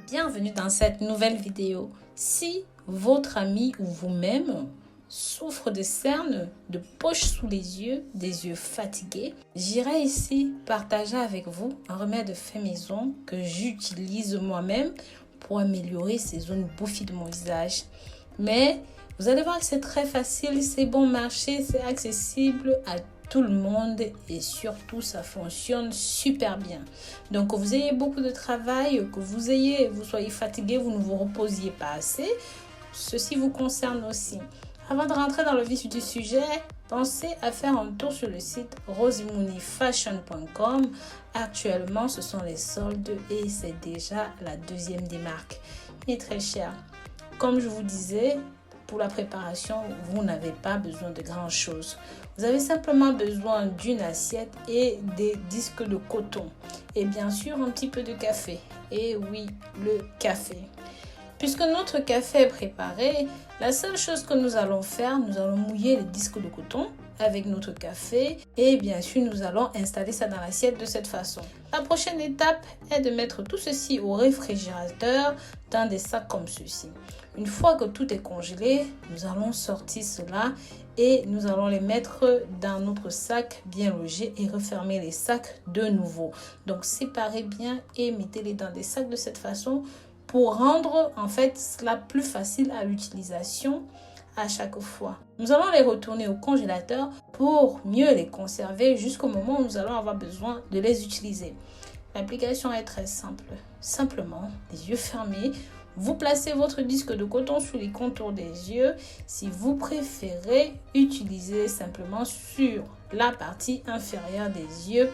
Bienvenue dans cette nouvelle vidéo. Si votre ami ou vous-même souffre de cernes, de poches sous les yeux, des yeux fatigués, j'irai ici partager avec vous un remède fait maison que j'utilise moi-même pour améliorer ces zones bouffies de mon visage. Mais vous allez voir que c'est très facile, c'est bon marché, c'est accessible à tout le monde et surtout ça fonctionne super bien. Donc que vous ayez beaucoup de travail, que vous soyez fatigué, vous ne vous reposiez pas assez, ceci vous concerne aussi. Avant de rentrer dans le vif du sujet, pensez à faire un tour sur le site rosimounifashion.com. Actuellement, ce sont les soldes et c'est déjà la deuxième des marques. Mais très cher. Comme je vous disais, pour la préparation, vous n'avez pas besoin de grand chose. Vous avez simplement besoin d'une assiette et des disques de coton. Et bien sûr, un petit peu de café. Et oui, le café. Puisque notre café est préparé, la seule chose que nous allons faire, nous allons mouiller les disques de coton avec notre café et bien sûr nous allons installer ça dans l'assiette de cette façon. La prochaine étape est de mettre tout ceci au réfrigérateur dans des sacs comme ceci. Une fois que tout est congelé, nous allons sortir cela et nous allons les mettre dans notre sac bien logé et refermer les sacs de nouveau. Donc séparez bien et mettez-les dans des sacs de cette façon pour rendre en fait cela plus facile à l'utilisation à chaque fois. Nous allons les retourner au congélateur pour mieux les conserver jusqu'au moment où nous allons avoir besoin de les utiliser. L'application est très simple. Simplement, les yeux fermés, vous placez votre disque de coton sur les contours des yeux. Si vous préférez, utilisez simplement sur la partie inférieure des yeux.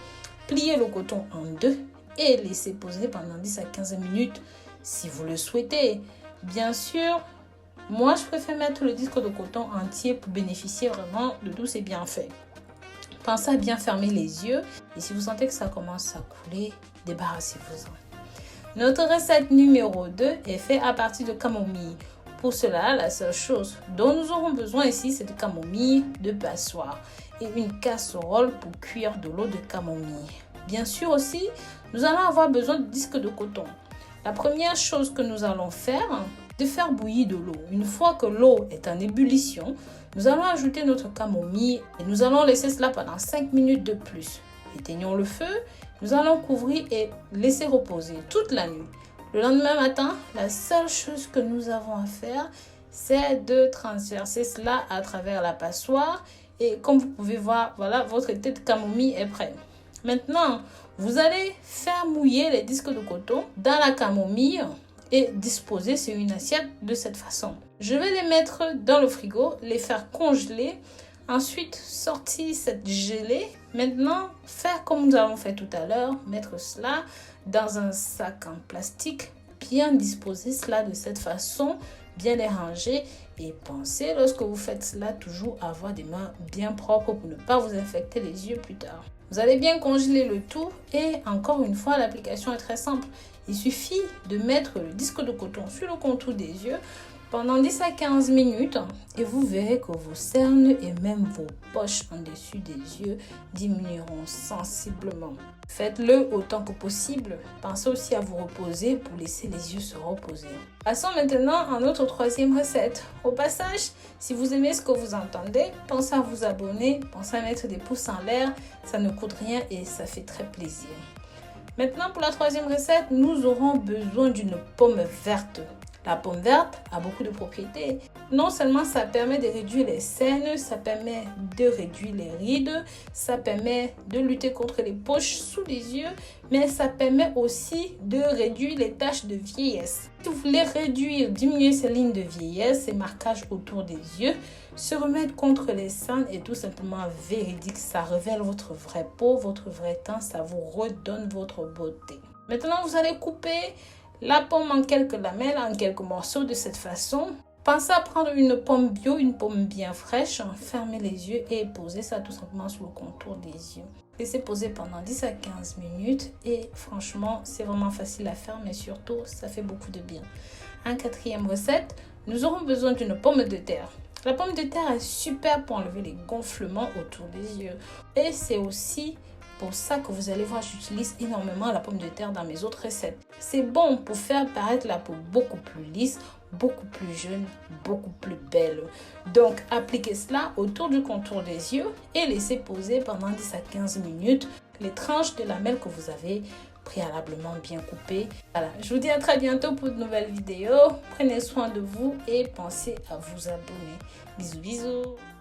Pliez le coton en deux et laissez poser pendant 10 à 15 minutes si vous le souhaitez. Bien sûr, moi je préfère mettre le disque de coton entier pour bénéficier vraiment de tous ces bienfaits. Pensez à bien fermer les yeux et si vous sentez que ça commence à couler, débarrassez-vous-en. Notre recette numéro 2 est faite à partir de camomille. Pour cela, la seule chose dont nous aurons besoin ici, c'est de camomille, de passoire et une casserole pour cuire de l'eau de camomille. Bien sûr aussi, nous allons avoir besoin de disque de coton. La première chose que nous allons faire, de faire bouillir de l'eau. Une fois que l'eau est en ébullition, nous allons ajouter notre camomille et nous allons laisser cela pendant 5 minutes de plus. Éteignons le feu, nous allons couvrir et laisser reposer toute la nuit. Le lendemain matin, la seule chose que nous avons à faire, c'est de transverser cela à travers la passoire et comme vous pouvez voir, voilà, votre thé de camomille est prêt. Maintenant, vous allez faire mouiller les disques de coton dans la camomille et disposer sur une assiette de cette façon. Je vais les mettre dans le frigo, les faire congeler, ensuite sortir cette gelée. Maintenant, faire comme nous avons fait tout à l'heure, mettre cela dans un sac en plastique, bien disposer cela de cette façon, bien les ranger et pensez lorsque vous faites cela toujours avoir des mains bien propres pour ne pas vous infecter les yeux plus tard. Vous allez bien congeler le tout et encore une fois l'application est très simple. Il suffit de mettre le disque de coton sur le contour des yeux pendant 10 à 15 minutes et vous verrez que vos cernes et même vos poches en dessus des yeux diminueront sensiblement. Faites-le autant que possible. Pensez aussi à vous reposer pour laisser les yeux se reposer. Passons maintenant à notre troisième recette. Au passage, si vous aimez ce que vous entendez, pensez à vous abonner, pensez à mettre des pouces en l'air. Ça ne coûte rien et ça fait très plaisir. Maintenant, pour la troisième recette, nous aurons besoin d'une pomme verte. La pomme verte a beaucoup de propriétés. Non seulement ça permet de réduire les cernes, ça permet de réduire les rides, ça permet de lutter contre les poches sous les yeux, mais ça permet aussi de réduire les taches de vieillesse. Si vous voulez réduire, diminuer ces lignes de vieillesse, ces marquages autour des yeux, ce remède contre les cernes est tout simplement véridique. Ça révèle votre vraie peau, votre vrai teint, ça vous redonne votre beauté. Maintenant, vous allez couper la pomme en quelques lamelles, en quelques morceaux de cette façon. Pensez à prendre une pomme bio, une pomme bien fraîche, fermez les yeux et posez ça tout simplement sur le contour des yeux. Laissez poser pendant 10 à 15 minutes et franchement, c'est vraiment facile à faire, mais surtout, ça fait beaucoup de bien. En quatrième recette, nous aurons besoin d'une pomme de terre. La pomme de terre est super pour enlever les gonflements autour des yeux et c'est aussi pour ça que vous allez voir, j'utilise énormément la pomme de terre dans mes autres recettes. C'est bon pour faire paraître la peau beaucoup plus lisse, beaucoup plus jeune, beaucoup plus belle. Donc, appliquez cela autour du contour des yeux et laissez poser pendant 10 à 15 minutes les tranches de lamelles que vous avez préalablement bien coupées. Voilà, je vous dis à très bientôt pour de nouvelles vidéos. Prenez soin de vous et pensez à vous abonner. Bisous, bisous.